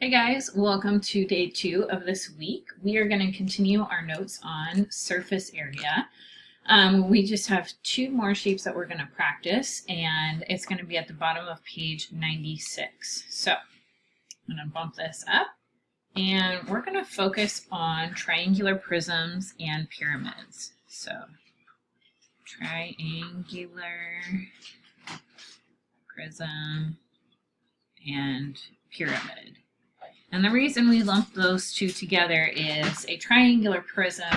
Hey guys, welcome to day 2 of this week. We are going to continue our notes on surface area. We just have 2 more shapes that we're going to practice, and it's going to be at the bottom of page 96. So I'm going to bump this up, and we're going to focus on triangular prisms and pyramids. So triangular prism and pyramid. And the reason we lump those two together is a triangular prism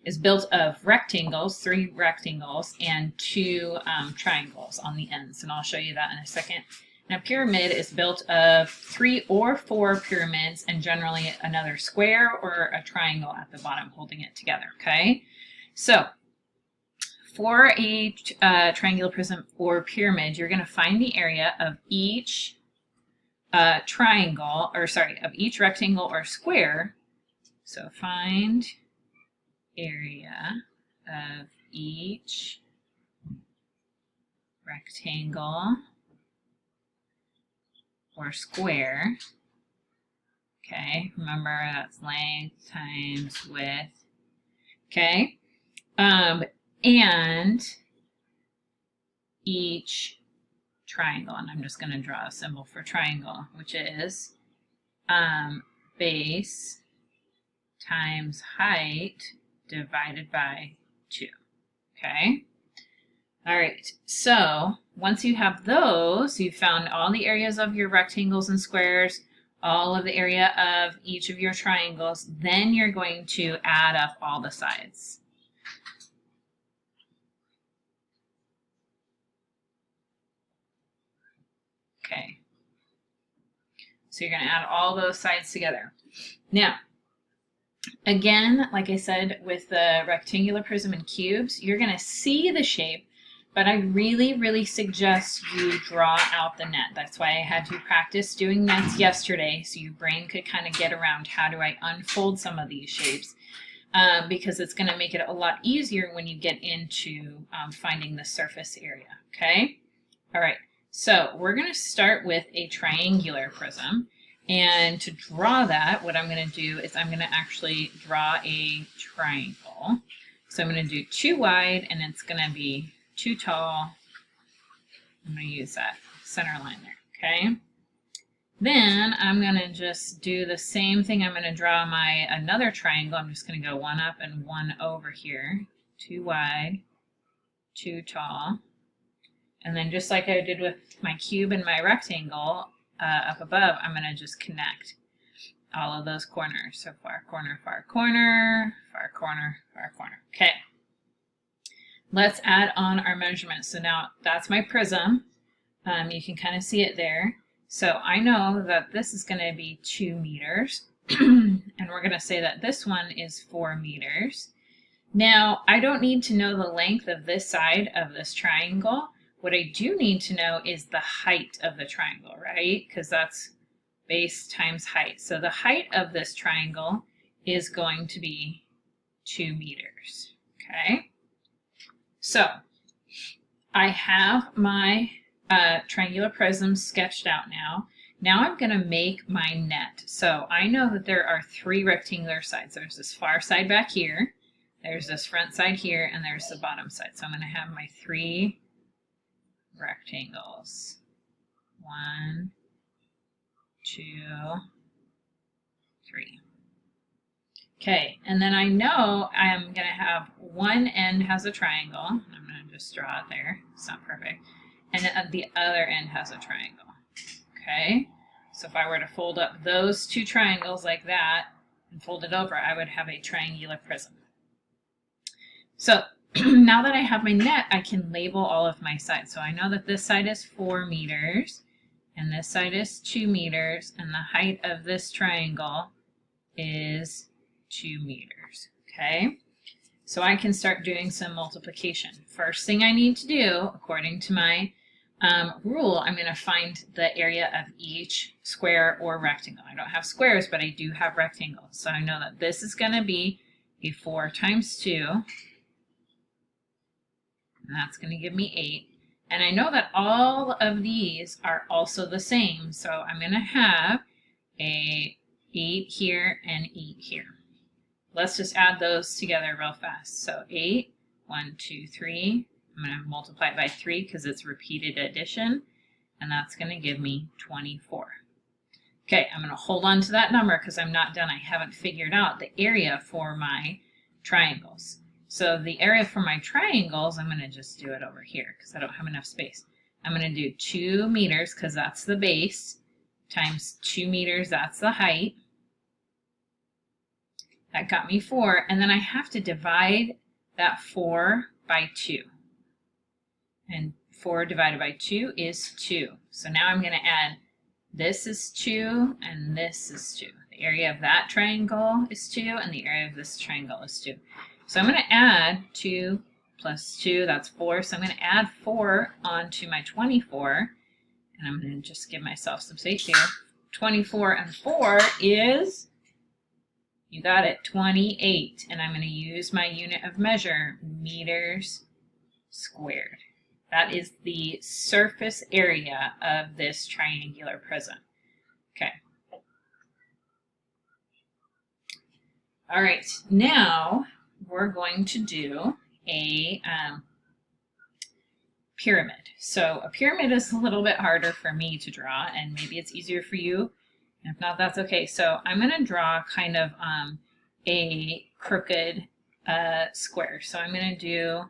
is built of rectangles, 3 rectangles, and 2 triangles on the ends. And I'll show you that in a second. And a pyramid is built of 3 or 4 pyramids and generally another square or a triangle at the bottom holding it together, okay? So for a triangular prism or pyramid, you're going to find the area of each of each rectangle or square. So find area of each rectangle or square. Okay, remember that's length times width. Okay, and each triangle, and I'm just going to draw a symbol for triangle, which is base times height divided by 2. Okay? All right, so once you have those, you've found all the areas of your rectangles and squares, all of the area of each of your triangles, then you're going to add up all the sides. Okay, so you're going to add all those sides together. Now, again, like I said, with the rectangular prism and cubes, you're going to see the shape, but I really suggest you draw out the net. That's why I had you practice doing nets yesterday, so your brain could kind of get around how do I unfold some of these shapes, because it's going to make it a lot easier when you get into finding the surface area, okay? All right. So we're going to start with a triangular prism, and to draw that, what I'm going to do is I'm going to actually draw a triangle. So I'm going to do 2 wide, and it's going to be 2 tall. I'm going to use that center line there, okay? Then I'm going to just do the same thing. I'm going to draw another triangle. I'm just going to go 1 up and 1 over here. 2 wide, 2 tall. And then just like I did with my cube and my rectangle up above, I'm going to just connect all of those corners. So far corner, far corner, far corner, far corner. Okay. Let's add on our measurements. So now that's my prism. You can kind of see it there. So I know that this is going to be 2 meters. And we're going to say that this one is 4 meters. Now, I don't need to know the length of this side of this triangle. What I do need to know is the height of the triangle, right? Because that's base times height. So the height of this triangle is going to be 2 meters, okay? So I have my triangular prism sketched out now. Now I'm going to make my net. So I know that there are 3 rectangular sides. There's this far side back here, there's this front side here, and there's the bottom side. So I'm going to have my 3 rectangles. 1, 2, 3. Okay, and then I know I'm going to have one end has a triangle. I'm going to just draw it there. It's not perfect. And then the other end has a triangle. Okay, so if I were to fold up those 2 triangles like that and fold it over, I would have a triangular prism. So now that I have my net, I can label all of my sides. So I know that this side is 4 meters, and this side is 2 meters, and the height of this triangle is 2 meters, okay? So I can start doing some multiplication. First thing I need to do, according to my rule, I'm going to find the area of each square or rectangle. I don't have squares, but I do have rectangles. So I know that this is going to be a 4 times 2. And that's going to give me 8. And I know that all of these are also the same. So I'm going to have a 8 here, and 8 here. Let's just add those together real fast. So 8, 1, 2, 3. I'm going to multiply it by 3 because it's repeated addition, and that's going to give me 24. Okay, I'm going to hold on to that number because I'm not done. I haven't figured out the area for my triangles. So the area for my triangles, I'm going to just do it over here because I don't have enough space. I'm going to do 2 meters because that's the base, times 2 meters, that's the height. That got me 4, and then I have to divide that 4 by 2. And 4 divided by 2 is 2. So now I'm going to add, this is 2 and this is 2. The area of that triangle is 2 and the area of this triangle is 2. So I'm going to add 2 plus 2, that's 4. So I'm going to add 4 onto my 24, and I'm going to just give myself some space here. 24 and 4 is, you got it, 28. And I'm going to use my unit of measure, meters squared. That is the surface area of this triangular prism. Okay. All right, now we're going to do a pyramid. So a pyramid is a little bit harder for me to draw, and maybe it's easier for you. If not, that's okay. So I'm going to draw kind of a crooked square. So I'm going to do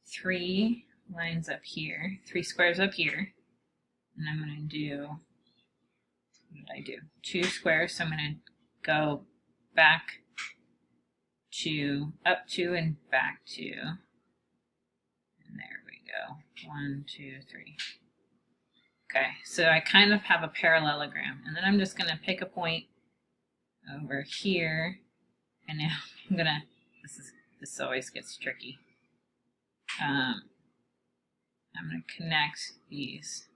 3 lines up here, 3 squares up here, and I'm going to do, what did I do? 2 squares. So I'm going to go back 2, up 2, and back 2. And there we go. 1, 2, 3. Okay, so I kind of have a parallelogram, and then I'm just going to pick a point over here, and now I'm going to, this always gets tricky. I'm going to connect these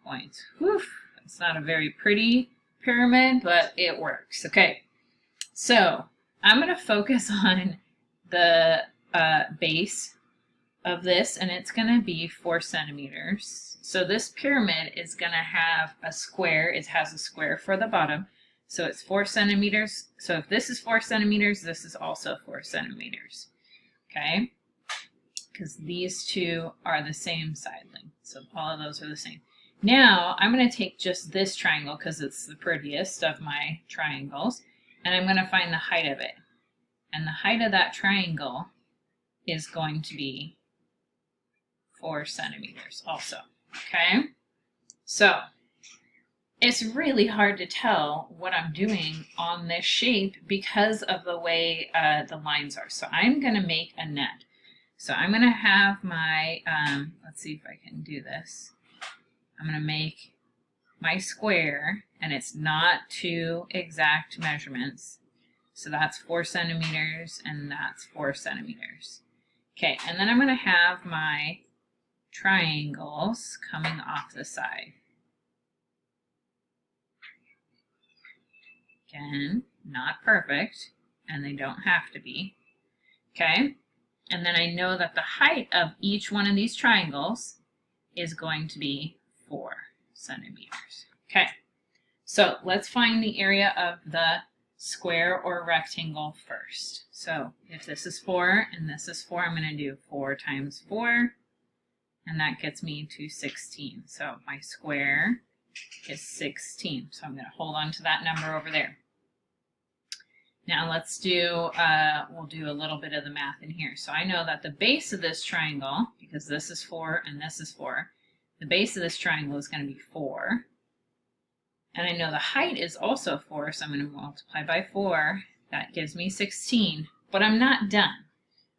points. Whew, it's not a very pretty pyramid, but it works. Okay, so I'm going to focus on the base of this, and it's going to be 4 centimeters. So this pyramid is going to have a square. It has a square for the bottom. So it's 4 centimeters. So if this is 4 centimeters, this is also 4 centimeters. Okay? Because these two are the same side length. So all of those are the same. Now I'm going to take just this triangle because it's the prettiest of my triangles, and I'm going to find the height of it. And the height of that triangle is going to be 4 centimeters also. Okay, so it's really hard to tell what I'm doing on this shape because of the way the lines are. So I'm going to make a net. So I'm going to have my, let's see if I can do this. I'm going to make my square, and it's not 2 exact measurements. So that's 4 centimeters, and that's 4 centimeters. Okay, and then I'm going to have my triangles coming off the side. Again, not perfect, and they don't have to be. Okay, and then I know that the height of each one of these triangles is going to be 4 centimeters. Okay, so let's find the area of the square or rectangle first. So if this is 4 and this is 4, I'm going to do 4 times 4. And that gets me to 16. So my square is 16. So I'm going to hold on to that number over there. Now let's do, we'll do a little bit of the math in here. So I know that the base of this triangle, because this is 4 and this is 4, the base of this triangle is going to be 4. And I know the height is also 4, so I'm going to multiply by 4. That gives me 16. But I'm not done.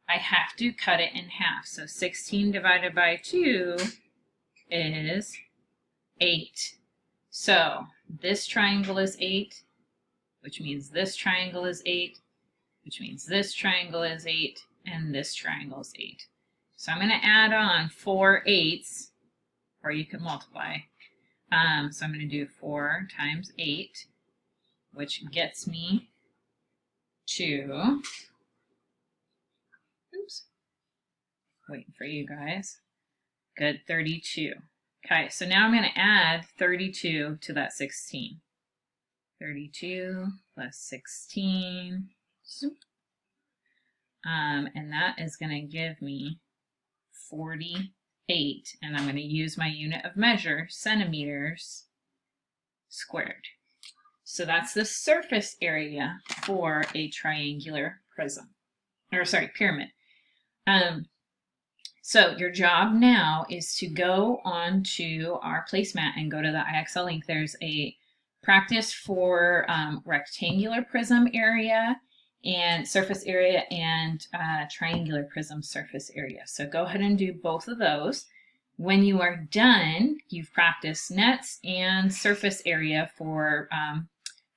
I have to cut it in half. So 16 divided by 2 is 8. So this triangle is 8, which means this triangle is 8, which means this triangle is 8, and this triangle is 8. So I'm going to add on 4 8s, or you can multiply. So I'm going to do 4 times 8, which gets me to, oops, waiting for you guys. Good, 32. Okay, so now I'm going to add 32 to that 16. 32 plus 16. And that is going to give me 48. And I'm going to use my unit of measure, centimeters squared. So that's the surface area for a triangular prism, or sorry, pyramid. So your job now is to go onto our placemat and go to the IXL link. There's a practice for rectangular prism area and surface area and triangular prism surface area. So go ahead and do both of those. When you are done, you've practiced nets and surface area for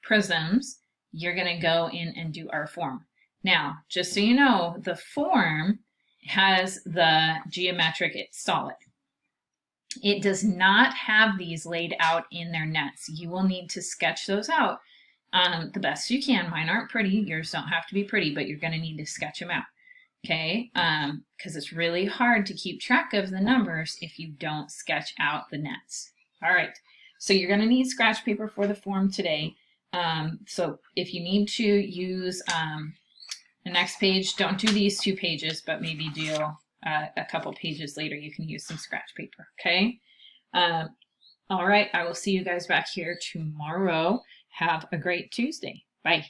prisms. You're going to go in and do our form. Now, just so you know, the form has the geometric solid. It does not have these laid out in their nets. You will need to sketch those out the best you can. Mine aren't pretty. Yours don't have to be pretty, but you're going to need to sketch them out. Okay? Because it's really hard to keep track of the numbers if you don't sketch out the nets. All right. So you're going to need scratch paper for the form today. So if you need to use the next page, don't do these 2 pages, but maybe do a couple pages later. You can use some scratch paper, okay? All right, I will see you guys back here tomorrow. Have a great Tuesday. Bye.